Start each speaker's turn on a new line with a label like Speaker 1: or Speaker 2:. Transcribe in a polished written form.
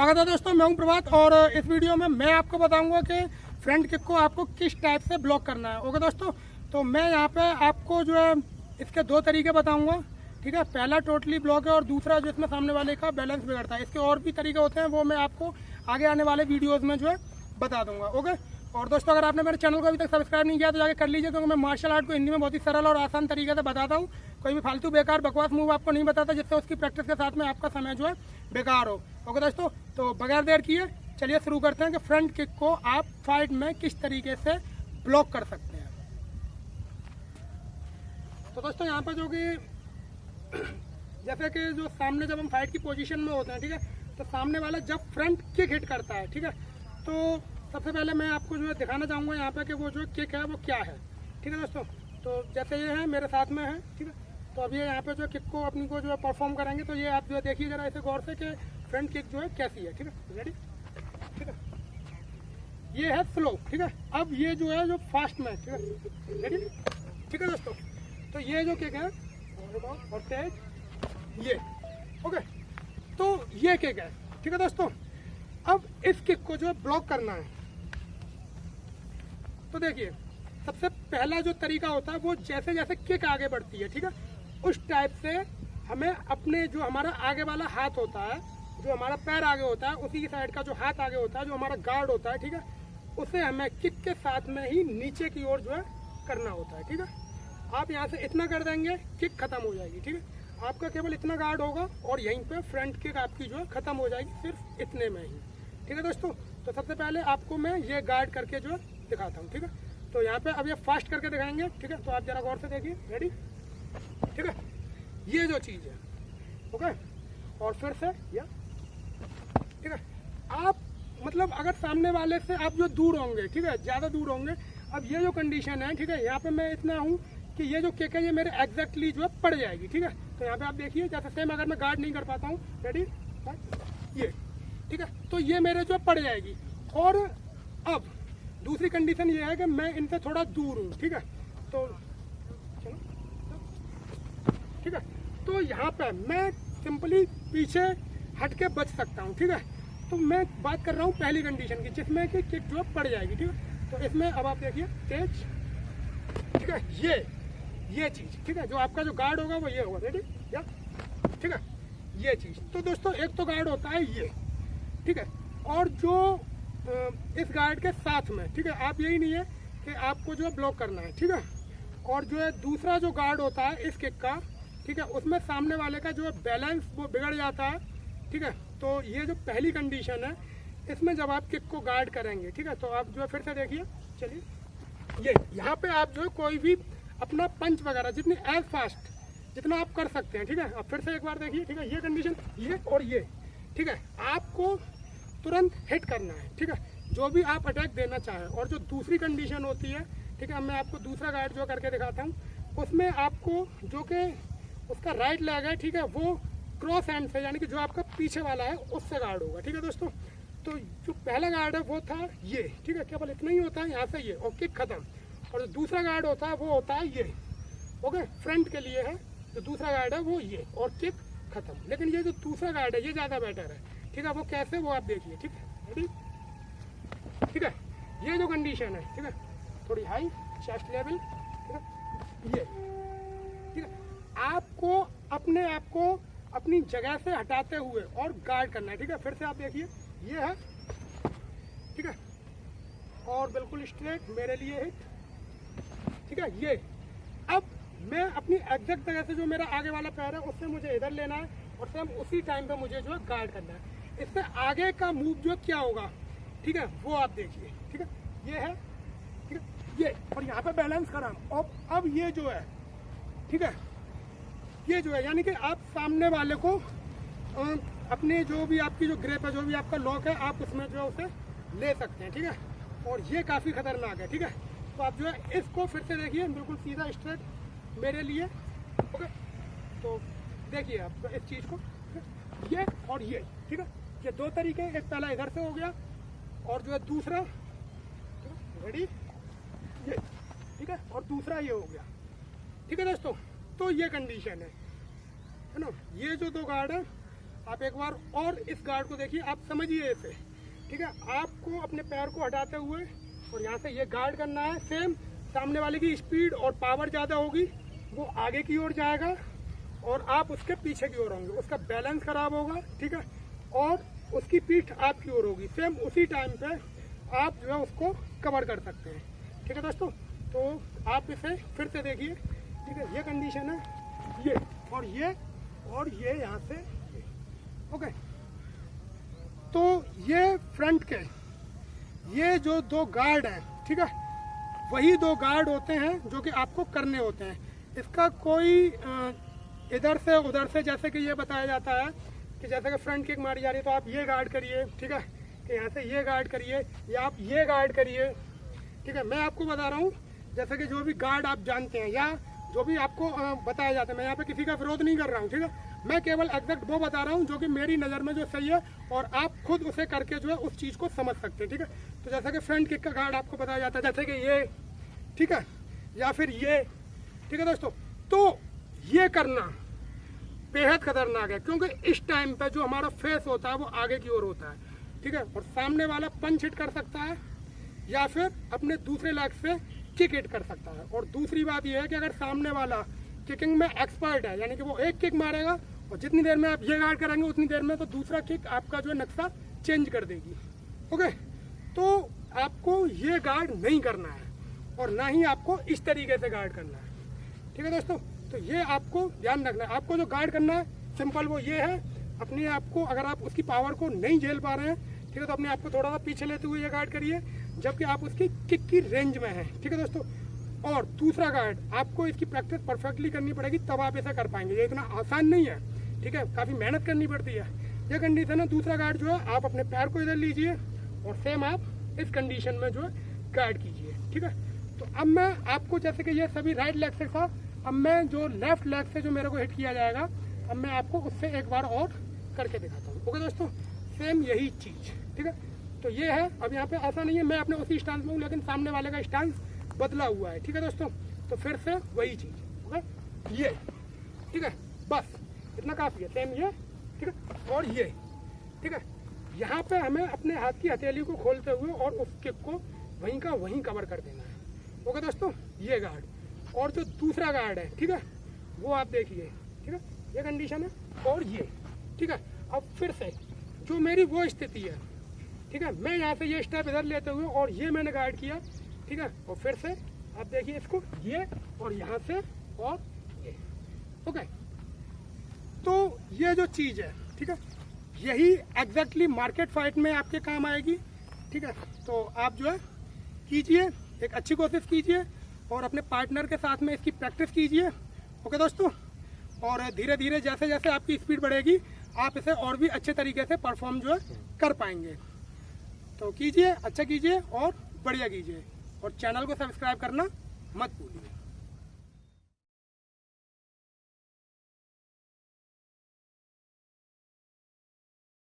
Speaker 1: स्वागत है दोस्तों, मैं हूं प्रभात और इस वीडियो में मैं आपको बताऊंगा कि फ्रंट किक को आपको किस टाइप से ब्लॉक करना है। ओके दोस्तों, तो मैं यहां पे आपको जो है इसके दो तरीके बताऊंगा। ठीक है, पहला टोटली ब्लॉक है और दूसरा जो इसमें सामने वाले का बैलेंस बिगड़ता है। इसके और भी तरीके होते हैं, वो मैं आपको आगे आने वाले वीडियोज़ में जो है बता दूंगा। ओके, और दोस्तों अगर आपने मेरे चैनल को अभी तक सब्सक्राइब नहीं किया तो जाके कर लीजिए, क्योंकि मैं मार्शल आर्ट को हिंदी में बहुत ही सरल और आसान तरीके से बताता हूँ। कोई भी फालतू बेकार बकवास मूव आपको नहीं बताता, जिससे उसकी प्रैक्टिस के साथ में आपका समय जो है बेकार हो। ओके दोस्तों, तो बगैर देर किए चलिए शुरू करते हैं कि फ्रंट किक को आप फाइट में किस तरीके से ब्लॉक कर सकते हैं। तो दोस्तों यहाँ पर जो कि जैसे कि जो सामने जब हम फाइट की पोजीशन में होते हैं, ठीक है, तो सामने वाला जब फ्रंट किक हिट करता है, ठीक है, तो सबसे पहले मैं आपको जो है दिखाना चाहूँगा यहाँ पे कि वो जो किक है वो क्या है। ठीक है दोस्तों, तो जैसे ये है मेरे साथ में है, ठीक है, तो अभी यहाँ पे जो किक को अपनी को जो है परफॉर्म करेंगे, तो ये आप जो है देखिए जरा ऐसे गौर से कि फ्रंट किक जो है कैसी है। ठीक है, रेडी, ठीक है, ये है स्लो। ठीक है, अब ये जो है जो फास्ट में, ठीक है, रेडी, ठीक है दोस्तों, तो ये जो किक है और तेज ये। ओके, तो ये किक है। ठीक है दोस्तों, अब इस किक को जो है ब्लॉक करना है, तो देखिए सबसे पहला जो तरीका होता है वो जैसे जैसे किक आगे बढ़ती है, ठीक है, उस टाइप से हमें अपने जो हमारा आगे वाला हाथ होता है, जो हमारा पैर आगे होता है, उसी की साइड का जो हाथ आगे होता है, जो हमारा गार्ड होता है, ठीक है, उसे हमें किक के साथ में ही नीचे की ओर जो है करना होता है। ठीक है, आप यहाँ से इतना कर देंगे, किक खत्म हो जाएगी। ठीक है, आपका केवल इतना गार्ड होगा और यहीं पे फ्रंट किक आपकी जो है खत्म हो जाएगी, सिर्फ इतने में ही। ठीक है दोस्तों, तो सबसे पहले आपको मैं ये गार्ड करके जो है दिखाता हूँ। ठीक है, तो यहाँ पे अब ये फास्ट करके दिखाएंगे। ठीक है, तो आप जरा गौर से देखिए, रेडी, ठीक है, ये जो चीज़ है। ओके, और फिर से या, ठीक है, आप मतलब अगर सामने वाले से आप जो दूर होंगे, ठीक है, ज़्यादा दूर होंगे, अब ये जो कंडीशन है, ठीक है, यहाँ पे मैं इतना हूँ कि ये जो किक है ये मेरे एग्जैक्टली जो है पड़ जाएगी। ठीक है, तो यहाँ पे आप देखिए जैसे सेम अगर मैं गार्ड नहीं कर पाता हूँ, रेडी, ये, ठीक है, तो ये मेरे जो पड़ जाएगी। और अब दूसरी कंडीशन ये है कि मैं इनसे थोड़ा दूर हूँ। ठीक है, तो चलो, ठीक है, तो यहाँ पे मैं सिंपली पीछे हट के बच सकता हूँ। ठीक है, तो मैं बात कर रहा हूँ पहली कंडीशन की, जिसमें कि किक जो पड़ जाएगी। ठीक है, तो इसमें अब आप देखिए तेज, ठीक है, ये चीज़, ठीक है, जो आपका जो गार्ड होगा वो ये होगा, रेडी, या, ठीक है, ये चीज़। तो दोस्तों एक तो गार्ड होता है ये, ठीक है, और जो इस गार्ड के साथ में, ठीक है, आप यही नहीं है कि आपको जो है ब्लॉक करना है। ठीक है, और जो है दूसरा जो गार्ड होता है इस किक का, ठीक है, उसमें सामने वाले का जो है बैलेंस वो बिगड़ जाता है। ठीक है, तो ये जो पहली कंडीशन है, इसमें जब आप किक को गार्ड करेंगे, ठीक है, तो आप जो है फिर से देखिए, चलिए, ये यहाँ पे आप जो है कोई भी अपना पंच वगैरह जितनी एज फास्ट जितना आप कर सकते हैं। ठीक है, अब फिर से एक बार देखिए, ठीक है, ये कंडीशन, ये और ये, ठीक है, आपको तुरंत हिट करना है। ठीक है, जो भी आप अटैक देना चाहें। और जो दूसरी कंडीशन होती है, ठीक है, मैं आपको दूसरा गार्ड जो करके दिखाता हूँ, उसमें आपको जो कि उसका राइट लेग है, ठीक है, वो क्रॉस हैंड से, यानी कि जो आपका पीछे वाला है उससे गार्ड होगा। ठीक है दोस्तों, तो जो पहला गार्ड है वो था ये, ठीक है, केवल इतना ही होता है यहाँ से ये, और किक खत्म। और जो दूसरा गार्ड होता है वो होता है ये। ओके, फ्रंट के लिए है, जो दूसरा गार्ड है वो ये, और किक खत्म। लेकिन ये जो दूसरा गार्ड है ये ज़्यादा बेटर है। ठीक है, वो कैसे वो आप देखिए। ठीक है, रेडी, ठीक है, ये जो कंडीशन है, ठीक है, थोड़ी हाई चेस्ट लेवल, ठीक है, ये, ठीक है, आपको अपने आप को अपनी जगह से हटाते हुए और गार्ड करना है। ठीक है, फिर से आप देखिए, ये है, ठीक है, और बिल्कुल स्ट्रेट मेरे लिए हिट। ठीक है, ये अब मैं अपनी एग्जैक्ट जगह से जो मेरा आगे वाला पैर है उससे मुझे इधर लेना है और सेम उसी टाइम पे मुझे जो है गार्ड करना है। इससे आगे का मूव जो क्या होगा, ठीक है, वो आप देखिए। ठीक है, ये है, ठीक है, ये, और यहाँ पे बैलेंस करा। और अब ये जो है, ठीक है, ये जो है, यानी कि आप सामने वाले को अपने जो भी आपकी जो ग्रिप है, जो भी आपका लॉक है, आप उसमें जो है उसे ले सकते हैं। ठीक है, और ये काफ़ी खतरनाक है। ठीक है, तो आप जो है इसको फिर से देखिए, बिल्कुल सीधा स्ट्रेट मेरे लिए। ओके, तो देखिए आप इस चीज़ को, ये और ये, ठीक है, ये दो तरीके, एक पहला इधर से हो गया और जो है दूसरा, रेडी, ये, ठीक है, और दूसरा ये हो गया। ठीक है दोस्तों, तो ये कंडीशन है ना, ये जो दो गार्ड है आप एक बार और इस गार्ड को देखिए, आप समझिए इसे, ठीक है। आपको अपने पैर को हटाते हुए और यहाँ से ये गार्ड करना है। सेम सामने वाले की स्पीड और पावर ज़्यादा होगी, वो आगे की ओर जाएगा और आप उसके पीछे की ओर होंगे, उसका बैलेंस खराब होगा, ठीक है, और उसकी पीठ आपकी ओर होगी। सेम उसी टाइम पे आप जो है उसको कवर कर सकते हैं, ठीक है दोस्तों। तो आप इसे फिर से देखिए, ठीक है। ये कंडीशन है, ये और ये यहाँ से ये। ओके, तो ये फ्रंट के ये जो 2 गार्ड हैं, ठीक है, वही 2 गार्ड होते हैं जो कि आपको करने होते हैं। इसका कोई इधर से उधर से, जैसे कि ये बताया जाता है कि जैसे कि फ्रंट किक मारी जा रही है तो आप ये गार्ड करिए, ठीक है, कि यहाँ से ये गार्ड करिए या आप ये गार्ड करिए, ठीक है। मैं आपको बता रहा हूँ जैसे कि जो भी गार्ड आप जानते हैं या जो भी आपको बताया जाता है, मैं यहाँ पे किसी का विरोध नहीं कर रहा हूँ, ठीक है। मैं केवल एग्जैक्ट वो बता रहा हूँ जो कि मेरी नज़र में जो सही है और आप खुद उसे करके जो है उस चीज़ को समझ सकते हैं, ठीक है। तो जैसे कि फ्रंट किक का गार्ड आपको बताया जाता है, जैसे कि ये, ठीक है, या फिर ये, ठीक है दोस्तों। तो ये करना बेहद खतरनाक है, क्योंकि इस टाइम पे जो हमारा फेस होता है वो आगे की ओर होता है, ठीक है, और सामने वाला पंच हिट कर सकता है या फिर अपने दूसरे लेग से किक हिट कर सकता है। और दूसरी बात यह है कि अगर सामने वाला किकिंग में एक्सपर्ट है, यानी कि वो एक किक मारेगा और जितनी देर में आप ये गार्ड करेंगे उतनी देर में तो दूसरा किक आपका जो है नक्शा चेंज कर देगी। ओके, तो आपको ये गार्ड नहीं करना है और ना ही आपको इस तरीके से गार्ड करना है, ठीक है दोस्तों। तो ये आपको ध्यान रखना है। आपको जो गार्ड करना है सिंपल वो ये है, अपने आप को अगर आप उसकी पावर को नहीं झेल पा रहे हैं, ठीक है, तो अपने आप को थोड़ा सा पीछे लेते हुए ये गार्ड करिए जबकि आप उसकी किक की रेंज में हैं, ठीक है दोस्तों। और दूसरा गार्ड आपको इसकी प्रैक्टिस परफेक्टली करनी पड़ेगी, तब आप ऐसा कर पाएंगे। ये इतना आसान नहीं है, ठीक है, काफ़ी मेहनत करनी पड़ती है। ये कंडीशन है। दूसरा गार्ड जो है आप अपने पैर को इधर लीजिए और सेम आप इस कंडीशन में जो है गार्ड कीजिए, ठीक है। तो अब मैं आपको जैसे कि ये सभी राइट लेग से था, अब मैं जो लेफ्ट लेग से जो मेरे को हिट किया जाएगा, अब मैं आपको उससे एक बार और करके दिखाता हूँ। ओके दोस्तों, सेम यही चीज़, ठीक है। तो ये है, अब यहाँ पे ऐसा नहीं है मैं अपने उसी स्टांस में हूँ, लेकिन सामने वाले का स्टांस बदला हुआ है, ठीक है दोस्तों। तो फिर से वही चीज़, ओके, ये, ठीक है, बस इतना काफ़ी है। सेम ये, ठीक है, और ये, ठीक है। यहाँ पे हमें अपने हाथ की हथेली को खोलते हुए और उस किक को वहीं का वहीं कवर कर देना है। ओके दोस्तों, ये गार्ड और जो दूसरा गार्ड है, ठीक है, वो आप देखिए, ठीक है, ये कंडीशन है और ये, ठीक है। अब फिर से जो मेरी वो स्थिति है, ठीक है, मैं यहाँ से ये स्टेप इधर लेते हुए और ये मैंने गार्ड किया, ठीक है, और फिर से आप देखिए इसको, ये और यहाँ से और ये। ओके, तो ये जो चीज़ है, ठीक है, यही एग्जैक्टली मार्केट फाइट में आपके काम आएगी, ठीक है। तो आप जो है कीजिए, एक अच्छी कोशिश कीजिए और अपने पार्टनर के साथ में इसकी प्रैक्टिस कीजिए। ओके दोस्तों, और धीरे धीरे जैसे जैसे आपकी स्पीड बढ़ेगी आप इसे और भी अच्छे तरीके से परफॉर्म जो है कर पाएंगे। तो कीजिए, अच्छा कीजिए और बढ़िया कीजिए और चैनल को सब्सक्राइब करना मत भूलिए।